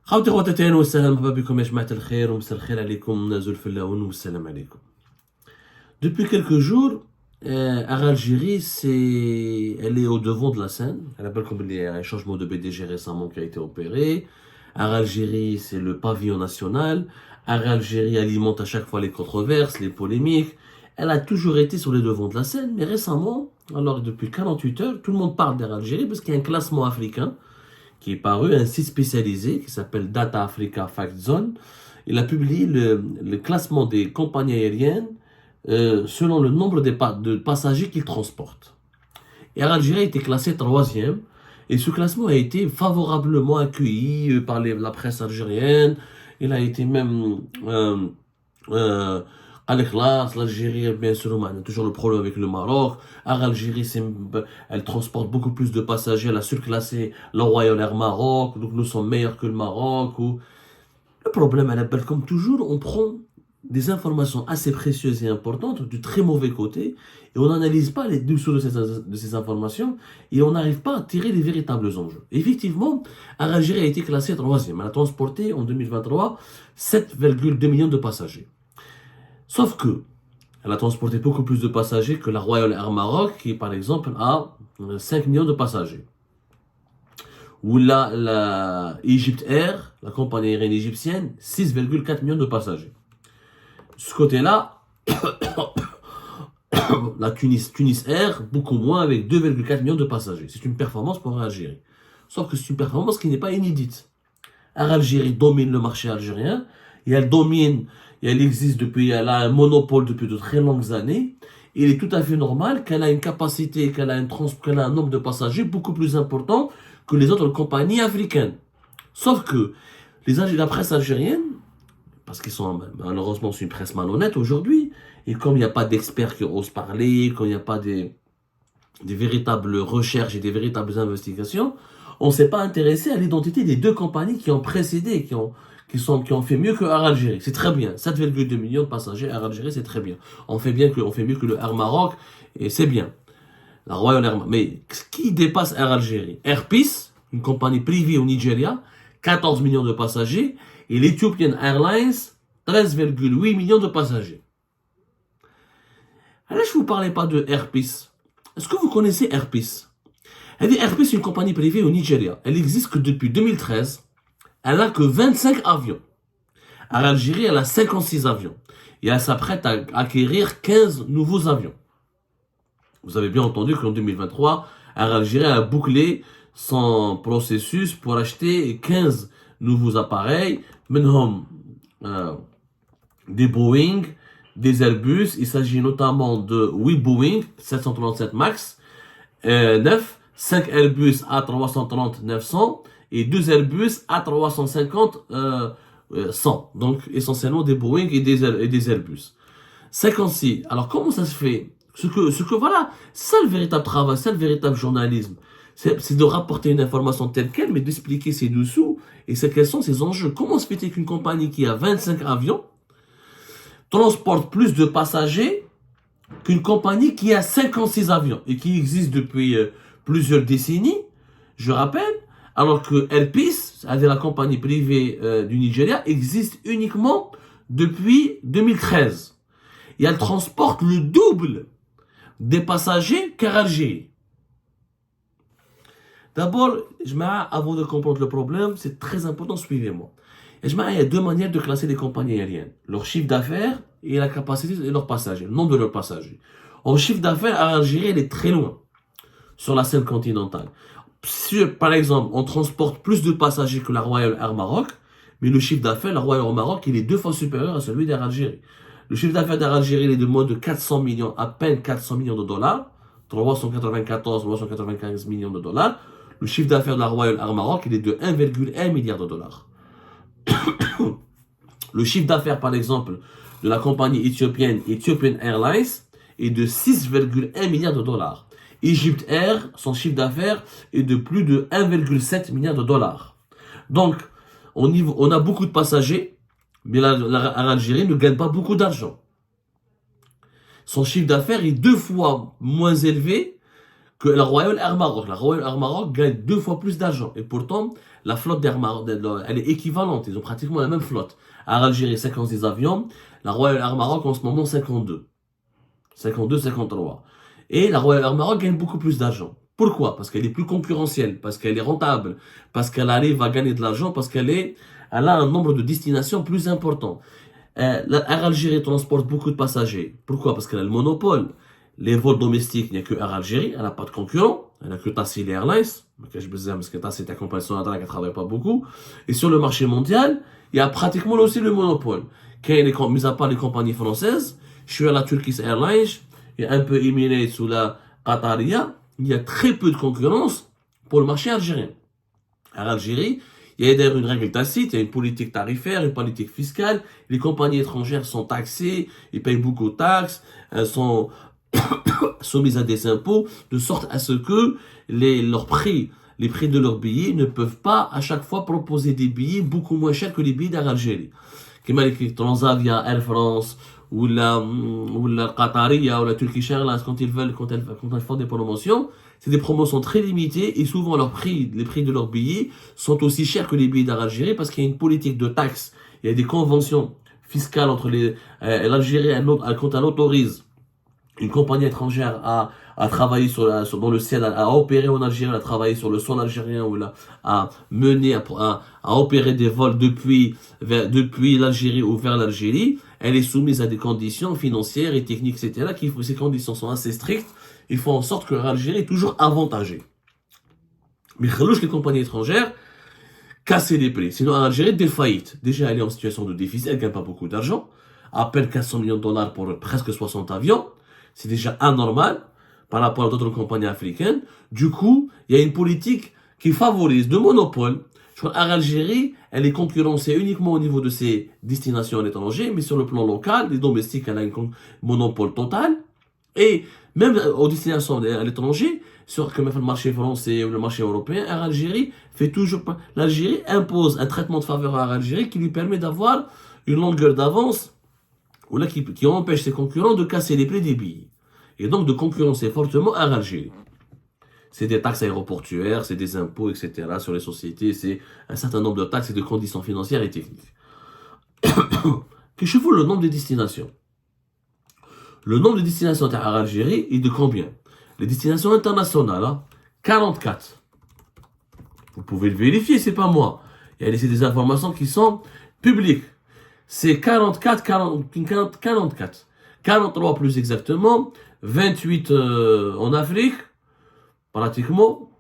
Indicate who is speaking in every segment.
Speaker 1: خوتي خواتاتي اهلا وسهلا مرحبا بكم يا جماعة الخير ومساء الخير عليكم نازل في اللون والسلام عليكم. Depuis quelques jours, Algérie, elle est au devant de la scène. Elle rappelle comme il y a un changement de BDG récemment qui a été opéré. Algérie, c'est le pavillon national. Algérie alimente à chaque fois les controverses, les polémiques. Elle a toujours été sur les devants de la scène, mais récemment, alors depuis 48 heures, tout le monde parle d'Algérie parce qu'il y a un classement africain qui est paru, un site spécialisé qui s'appelle Data Africa Fact Zone. Il a publié le classement des compagnies aériennes selon le nombre de passagers qu'ils transportent. Et Algérie a été classée troisième, et ce classement a été favorablement accueilli par la presse algérienne. Il a été même à l'éclat, l'Algérie, bien sûr, on a toujours le problème avec le Maroc. Algérie, elle transporte beaucoup plus de passagers, elle a surclassé le Royal Air Maroc, donc nous sommes meilleurs que le Maroc. Le problème, comme toujours, on prend des informations assez précieuses et importantes du très mauvais côté et on n'analyse pas les dessous de ces informations et on n'arrive pas à tirer les véritables enjeux. Effectivement, Algérie a été classée troisième. Elle a transporté en 2023 7,2 millions de passagers. Sauf que elle a transporté beaucoup plus de passagers que la Royal Air Maroc qui, par exemple, a 5 millions de passagers. Ou la Egypt Air, la compagnie aérienne égyptienne, 6,4 millions de passagers. De ce côté-là, la Tunis Air, beaucoup moins, avec 2,4 millions de passagers. C'est une performance pour l'Algérie. Sauf que c'est une performance qui n'est pas inédite. L'Algérie domine le marché algérien, et elle domine, et elle existe depuis, elle a un monopole depuis de très longues années. Il est tout à fait normal qu'elle a une capacité, qu'elle a un nombre de passagers beaucoup plus important que les autres compagnies africaines. Sauf que la presse algérienne, parce qu'ils sont malheureusement c'est une presse malhonnête aujourd'hui, et comme il n'y a pas d'experts qui osent parler, comme il n'y a pas des véritables recherches et des véritables investigations, on ne s'est pas intéressé à l'identité des deux compagnies qui ont précédé, qui ont fait mieux que Air Algérie. C'est très bien. 7,2 millions de passagers, Air Algérie, c'est très bien. On fait mieux que le Air Maroc, et c'est bien. La Royal Air Maroc. Mais qui dépasse Air Algérie? Air Peace, une compagnie privée au Nigeria, 14 millions de passagers, et l'Ethiopian Airlines, 13,8 millions de passagers. Alors, je ne vous parlais pas de Air Peace. Est-ce que vous connaissez Air Peace? Air Peace est une compagnie privée au Nigeria. Elle existe que depuis 2013. Elle n'a que 25 avions. À l'Algérie, elle a 56 avions. Et elle s'apprête à acquérir 15 nouveaux avions. Vous avez bien entendu qu'en 2023, Air Algérie a bouclé son processus pour acheter 15 nouveaux appareils, même des Boeing, des Airbus. Il s'agit notamment de 8 Boeing 737 MAX, 9, 5 Airbus A330-900 et 2 Airbus A350-100. Donc essentiellement des Boeing et des Airbus. 56. Alors comment ça se fait? Voilà, c'est ça le véritable travail, c'est le véritable journalisme. C'est de rapporter une information telle qu'elle, mais d'expliquer ses dessous et quels sont ses enjeux. Comment se fait-il qu'une compagnie qui a 25 avions transporte plus de passagers qu'une compagnie qui a 56 avions et qui existe depuis plusieurs décennies, je rappelle, alors que Air Peace, c'est-à-dire la compagnie privée du Nigeria, existe uniquement depuis 2013. Et elle transporte le double des passagers qu'Air Algérie. D'abord, avant de comprendre le problème, c'est très important, suivez-moi. Il y a deux manières de classer les compagnies aériennes. Leur chiffre d'affaires et la capacité de leurs passagers, le nombre de leurs passagers. En chiffre d'affaires, Air Algérie, elle est très loin sur la scène continentale. Si, par exemple, on transporte plus de passagers que la Royal Air Maroc, mais le chiffre d'affaires, la Royal Air Maroc, il est 2 fois supérieur à celui d'Air Algérie. Le chiffre d'affaires d'Air Algérie, il est de moins de 400 millions, à peine 400 millions de dollars, 395 millions de dollars. Le chiffre d'affaires de la Royal Air Maroc, il est de 1,1 milliard de dollars. Le chiffre d'affaires, par exemple, de la compagnie éthiopienne Ethiopian Airlines est de 6,1 milliards de dollars. Egypt Air, son chiffre d'affaires est de plus de 1,7 milliard de dollars. Donc, on a beaucoup de passagers, mais l'Algérie ne gagne pas beaucoup d'argent. Son chiffre d'affaires est 2 fois moins élevé que la Royal Air Maroc. La Royal Air Maroc gagne 2 fois plus d'argent. Et pourtant, la flotte d'Air Maroc, elle est équivalente. Ils ont pratiquement la même flotte. À Algérie, 56 avions. La Royal Air Maroc, en ce moment, 52. 52, 53. Et la Royal Air Maroc gagne beaucoup plus d'argent. Pourquoi? Parce qu'elle est plus concurrentielle, parce qu'elle est rentable, parce qu'elle arrive à gagner de l'argent, parce elle a un nombre de destinations plus important. Air Algérie transporte beaucoup de passagers. Pourquoi? Parce qu'elle a le monopole. Les vols domestiques, il n'y a que Air Algérie, elle n'a pas de concurrent. Elle n'a que Tassili Airlines. Parce que Tassili est une compagnie qui ne travaille pas beaucoup. Et sur le marché mondial, il y a pratiquement aussi le monopole. Mis à part les compagnies françaises, je suis à la Turkish Airlines, il y a un peu Emirates ou la Qataria, il y a très peu de concurrence pour le marché algérien. En Algérie, il y a d'ailleurs une règle tacite, il y a une politique tarifaire, une politique fiscale. Les compagnies étrangères sont taxées, ils payent beaucoup de taxes, elles sont soumises à des impôts, de sorte à ce que leurs prix, les prix de leurs billets ne peuvent pas à chaque fois proposer des billets beaucoup moins chers que les billets d'Air Algérie. Comme les Transavia, Air France, ou la Qataria, ou la Turkish Airlines, quand elles font des promotions, c'est des promotions très limitées et souvent les prix de leurs billets sont aussi chers que les billets d'Air Algérie parce qu'il y a une politique de taxes, il y a des conventions fiscales entre l'Algérie, quand elle autorise une compagnie étrangère à travailler dans le ciel, à opérer en Algérie, à travailler sur le sol algérien ou à mener, à opérer des vols depuis l'Algérie ou vers l'Algérie, elle est soumise à des conditions financières et techniques, etc. Ces conditions sont assez strictes. Ils font en sorte que l'Algérie est toujours avantagée. Mais les compagnies étrangères casser les prix. Sinon, l'Algérie défaillite. Déjà, elle est en situation de déficit, elle ne gagne pas beaucoup d'argent. À peine 400 millions de dollars pour presque 60 avions. C'est déjà anormal par rapport à d'autres compagnies africaines. Du coup, il y a une politique qui favorise le monopole. Je crois qu'Algérie, elle est concurrencée uniquement au niveau de ses destinations à l'étranger, mais sur le plan local, les domestiques, elle a un monopole total. Et même aux destinations à l'étranger, comme le marché français ou le marché européen, Air Algérie fait toujours pas. L'Algérie impose un traitement de faveur à Air Algérie qui lui permet d'avoir une longueur d'avance ou là, qui empêche ses concurrents de casser les prix des billets. Et donc de concurrencer fortement Air Algérie. C'est des taxes aéroportuaires, c'est des impôts, etc. sur les sociétés, c'est un certain nombre de taxes et de conditions financières et techniques. Que je vous le nombre de destinations. Le nombre de destinations à Algérie est de combien? Les destinations internationales, hein, 44. Vous pouvez le vérifier, c'est pas moi. Il y a des informations qui sont publiques. C'est 44. 43 plus exactement. 28 en Afrique, pratiquement.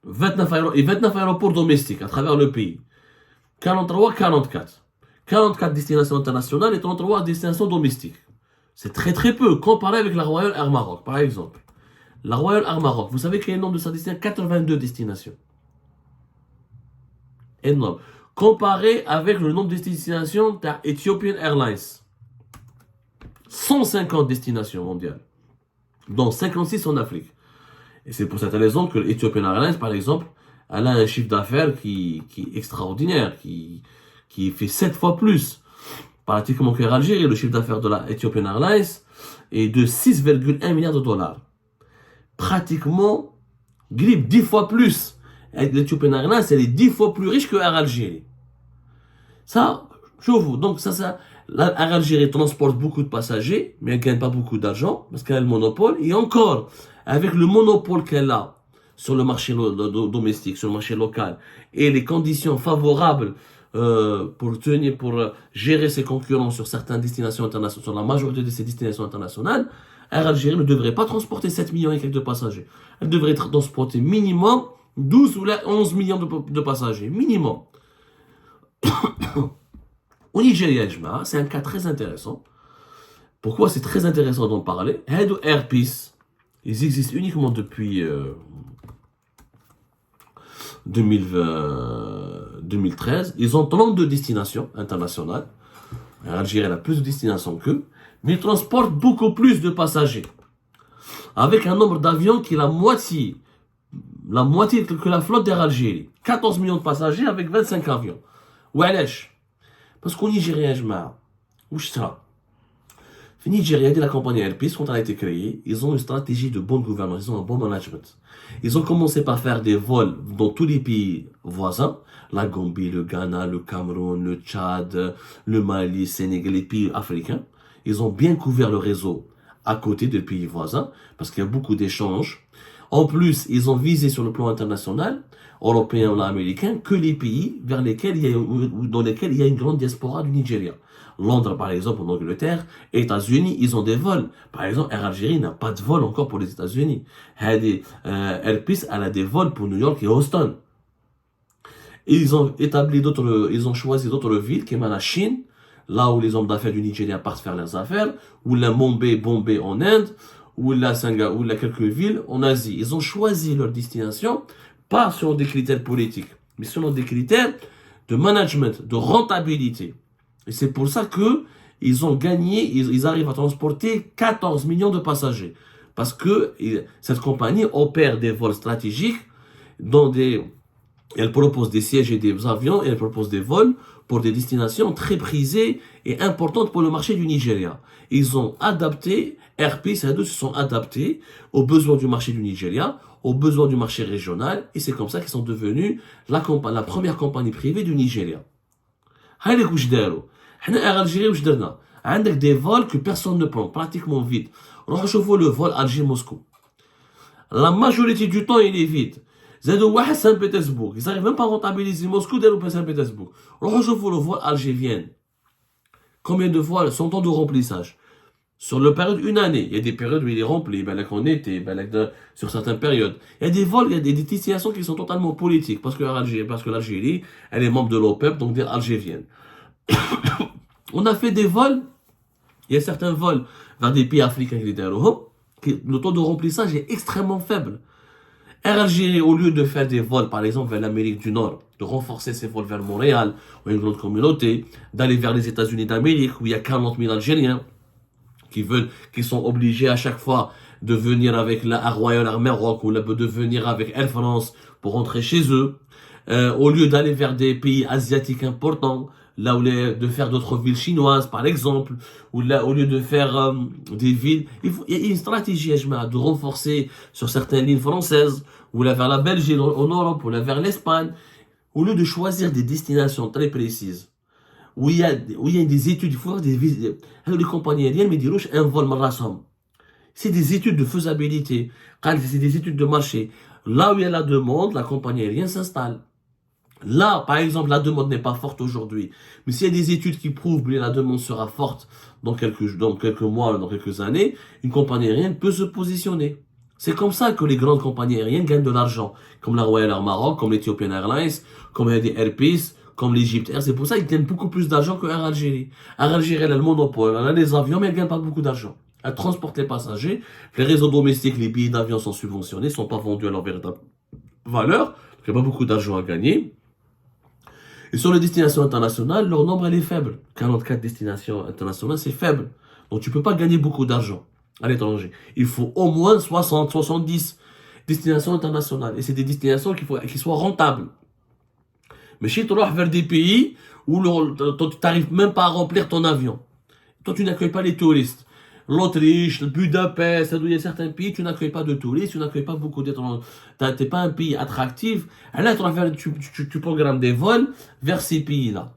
Speaker 1: 29 aéroports domestiques à travers le pays. 43, 44. 44 destinations internationales et 33 destinations domestiques. C'est très très peu, comparé avec la Royal Air Maroc, par exemple. La Royal Air Maroc, vous savez quel est le nombre de sa destination? 82 destinations. Énorme. Comparé avec le nombre de destinations d'Ethiopian Airlines. 150 destinations mondiales, dont 56 en Afrique. Et c'est pour cette raison que l'Ethiopian Airlines, par exemple, elle a un chiffre d'affaires qui est extraordinaire, qui fait 7 fois plus. Pratiquement qu'Air Algérie, le chiffre d'affaires de la Ethiopian Airlines est de 6,1 milliards de dollars. Pratiquement, 10 fois plus. L'Ethiopian Airlines, elle est 10 fois plus riche que Air Algérie. Ça, je vous. Donc, Air Algérie transporte beaucoup de passagers, mais elle ne gagne pas beaucoup d'argent parce qu'elle a le monopole. Et encore, avec le monopole qu'elle a sur le marché domestique, sur le marché local, et les conditions favorables pour gérer ses concurrents sur certaines destinations internationales, sur la majorité de ces destinations internationales, Air Algérie ne devrait pas transporter 7 millions et quelques de passagers. Elle devrait transporter minimum 12 ou 11 millions de passagers. Minimum. Au Nigeria, c'est un cas très intéressant. Pourquoi c'est très intéressant d'en parler? Head Air Peace, ils existent uniquement depuis 2013. Ils ont 32 destinations internationales. Algérie a plus de destinations qu'eux, mais ils transportent beaucoup plus de passagers. Avec un nombre d'avions qui est la moitié que la flotte d'Air Algérie. 14 millions de passagers avec 25 avions. Oualesh. Parce qu'au Nigeria, où je serai. في Nigeria, la compagnie Airpeace, quand elle a été créée, ils ont une stratégie de bonne gouvernance, ils ont un bon management. Ils ont commencé par faire des vols dans tous les pays voisins, la Gambie, le Ghana, le Cameroun, le Tchad, le Mali, le Sénégal, les pays africains. Ils ont bien couvert le réseau à côté des pays voisins, parce qu'il y a beaucoup d'échanges. En plus, ils ont visé sur le plan international, européen ou américain, que les pays dans lesquels il y a une grande diaspora du Nigeria. Londres, par exemple, en Angleterre, États-Unis, ils ont des vols. Par exemple, Air Algérie n'a pas de vol encore pour les États-Unis. Airpeace, elle a des vols pour New York et Houston. Et ils ont choisi d'autres villes, qui est la Chine, là où les hommes d'affaires du Nigeria partent faire leurs affaires, ou la Bombay en Inde, ou la Singapour, ou la quelques villes en Asie. Ils ont choisi leur destination, pas selon des critères politiques, mais selon des critères de management, de rentabilité. Et c'est pour ça que ils ont gagné, ils arrivent à transporter 14 millions de passagers. Parce que cette compagnie opère des vols stratégiques elle propose des sièges et des avions, et elle propose des vols pour des destinations très prisées et importantes pour le marché du Nigeria. Ils ont adapté, Airpeace et se sont adaptés aux besoins du marché du Nigeria, aux besoins du marché régional, et c'est comme ça qu'ils sont devenus la première compagnie privée du Nigeria. هايلك واش داروا حنا اير الجيري واش درنا عندك دي فول que personne ne prend pratiquement vide روحوا شوفوا le vol Alger Moscou la majorité du temps il est vide زادوا واحد Saint-Pétersbourg ils arrivent même pas à rentabiliser Moscou داروا Saint-Pétersbourg روحوا شوفوا le vol Alger Vienne combien de vols son temps de remplissage sur le période une année il y a des périodes où il est rempli en été sur certaines périodes il y a des vols il y a des destinations qui sont totalement politiques parce que l'Algérie elle est membre de l'OPEP donc des Algériennes. On a fait des vols, il y a certains vols vers des pays africains le taux de remplissage est extrêmement faible. Air Algérie, au lieu de faire des vols, par exemple, vers l'Amérique du Nord, de renforcer ses vols vers Montréal, où il y a une grande communauté, d'aller vers les États-Unis d'Amérique, où il y a 40 000 Algériens, qui sont obligés à chaque fois de venir avec la Air Royal Air Maroc, ou de venir avec Air France pour rentrer chez eux, au lieu d'aller vers des pays asiatiques importants, là où de faire d'autres villes chinoises, par exemple, ou là, au lieu de faire des villes, il y a une stratégie de renforcer sur certaines lignes françaises, ou là vers la Belgique en Europe, ou là vers l'Espagne, au lieu de choisir des destinations très précises, où il y a des études, il faut avoir les compagnies aériennes, mais des un vol marathon. C'est des études de faisabilité, c'est des études de marché. Là où il y a la demande, la compagnie aérienne s'installe. Là, par exemple, la demande n'est pas forte aujourd'hui. Mais s'il y a des études qui prouvent que la demande sera forte dans quelques mois, dans quelques années, une compagnie aérienne peut se positionner. C'est comme ça que les grandes compagnies aériennes gagnent de l'argent. Comme la Royal Air Maroc, comme l'Ethiopian Airlines, comme des Airpeace, comme l'Egypt Air. C'est pour ça qu'ils gagnent beaucoup plus d'argent que Air Algérie. Air Algérie, elle a le monopole, elle a les avions, mais elle gagne pas beaucoup d'argent. Elle transporte les passagers. Les réseaux domestiques, les billets d'avion sont subventionnés, sont pas vendus à leur véritable valeur. Il n'y a pas beaucoup d'argent à gagner. Et sur les destinations internationales, leur nombre elle est faible. 44 destinations internationales, c'est faible. Donc tu peux pas gagner beaucoup d'argent à l'étranger. Il faut au moins 60, 70 destinations internationales. Et c'est des destinations qui soient rentables. Mais si tu vas vers des pays où tu n'arrives même pas à remplir ton avion. Toi, tu n'accueilles pas les touristes. L'Autriche, le Budapest, il y a certains pays, tu n'accueilles pas de touristes, tu n'accueilles pas beaucoup d'étrangers. Tu n'es pas un pays attractif. Et là, tu programmes des vols vers ces pays-là.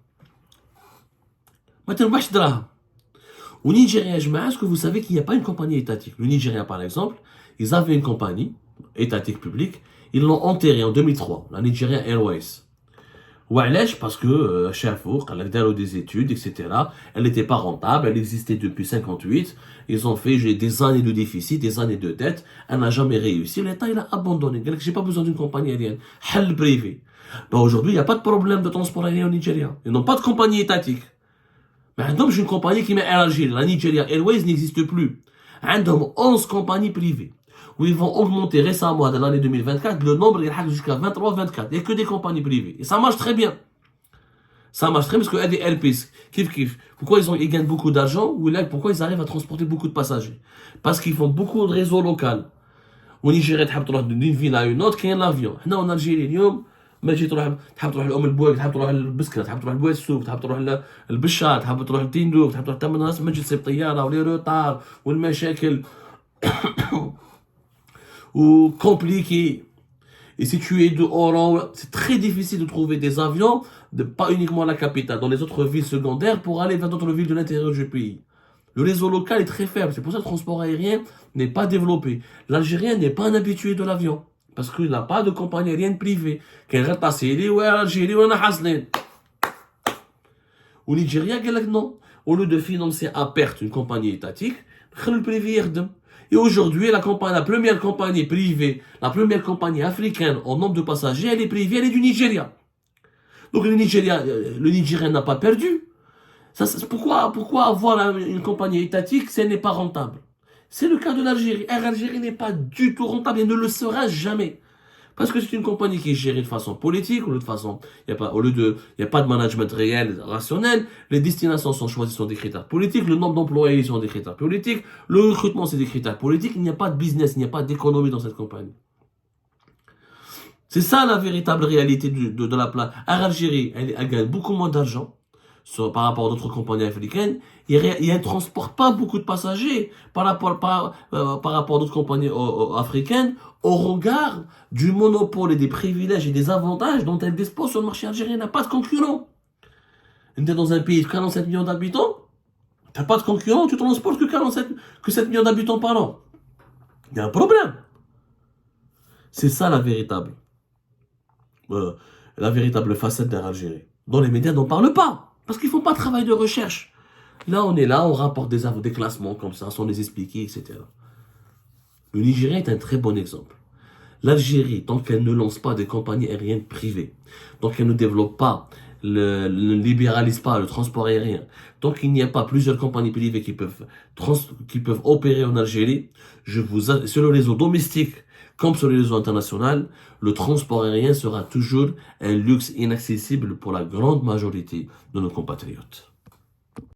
Speaker 1: Au Nigeria, est-ce que vous savez qu'il n'y a pas une compagnie étatique? Le Nigeria, par exemple, ils avaient une compagnie étatique publique. Ils l'ont enterrée en 2003, la Nigeria Airways. Oualèche, parce que Chafour, elle a fait des études, etc. Elle n'était pas rentable, elle existait depuis 58. Ils ont fait des années de déficit, des années de dette. Elle n'a jamais réussi. L'État, il a abandonné. J'ai pas besoin d'une compagnie aérienne. Hell privé. Ben aujourd'hui, il n'y a pas de problème de transport aérien au Nigeria. Ils n'ont pas de compagnie étatique. Maintenant, j'ai une compagnie qui met Air Algérie. La Nigeria Airways n'existe plus. Ils ont 11 compagnies privées. Où ils vont augmenter récemment dans l'année 2024, le nombre il arrive jusqu'à 23-24. Il n'y a que des compagnies privées. Et ça marche très bien. Ça marche très bien parce qu'il y a des Airpeace. Kiff. Pourquoi ils gagnent beaucoup d'argent? Ou là, pourquoi ils arrivent à transporter beaucoup de passagers? Parce qu'ils font beaucoup de réseaux locaux. Au Nigeria, d'une ville à une autre, il y a un avion. Là, en Algérie, ما تجي تحب تروح لأم البويك، تحب تروح للبسكة، تحب تروح لبويس السوق، تحب تروح للبشار، تحب تروح لتيندوف، تحب تروح تعمل ناس مجلس تصيب طيارة ولي روتار والمشاكل compliqué. Et si tu es dehors, c'est très difficile de trouver des avions, pas uniquement à la capitale, dans les autres villes secondaires pour aller vers d'autres villes de l'intérieur du pays. Le réseau local est très faible, c'est pour ça que le transport aérien n'est pas développé. L'Algérien n'est pas un habitué de l'avion, parce qu'il n'a pas de compagnie aérienne privée. Au Nigeria, non. Au lieu de financer à perte une compagnie étatique, le privé يخدم. Et aujourd'hui, la première compagnie privée, la première compagnie africaine en nombre de passagers, elle est privée, elle est du Nigeria. Donc le Nigérien n'a pas perdu. Pourquoi avoir une compagnie étatique si elle n'est pas rentable? C'est le cas de l'Algérie. Air Algérie n'est pas du tout rentable et ne le sera jamais. Parce que c'est une compagnie qui est gérée de façon politique, il n'y a pas de management réel, rationnel, les destinations sont choisies sur des critères politiques, le nombre d'employés sont des critères politiques, le recrutement c'est des critères politiques, il n'y a pas de business, il n'y a pas d'économie dans cette compagnie. C'est ça la véritable réalité de la place. Air Algérie, elle gagne beaucoup moins d'argent par rapport à d'autres compagnies africaines. Elle ne transporte pas beaucoup de passagers par rapport à d'autres compagnies africaines au regard du monopole et des privilèges et des avantages dont elle dispose sur le marché algérien. Elle n'a pas de concurrent. Tu es dans un pays de 47 millions d'habitants, tu n'as pas de concurrent, tu transportes que 7 millions d'habitants par an. Il y a un problème. C'est ça la véritable facette d'Air Algérie. Dont les médias n'en parlent pas. Parce qu'ils ne font pas de travail de recherche. Là, on rapporte des classements comme ça, sans les expliquer, etc. Le Nigeria est un très bon exemple. L'Algérie, tant qu'elle ne lance pas des compagnies aériennes privées, tant qu'elle ne développe pas, ne libéralise pas le transport aérien, tant qu'il n'y a pas plusieurs compagnies privées qui peuvent opérer en Algérie, sur le réseau domestique comme sur le réseau international, le transport aérien sera toujours un luxe inaccessible pour la grande majorité de nos compatriotes.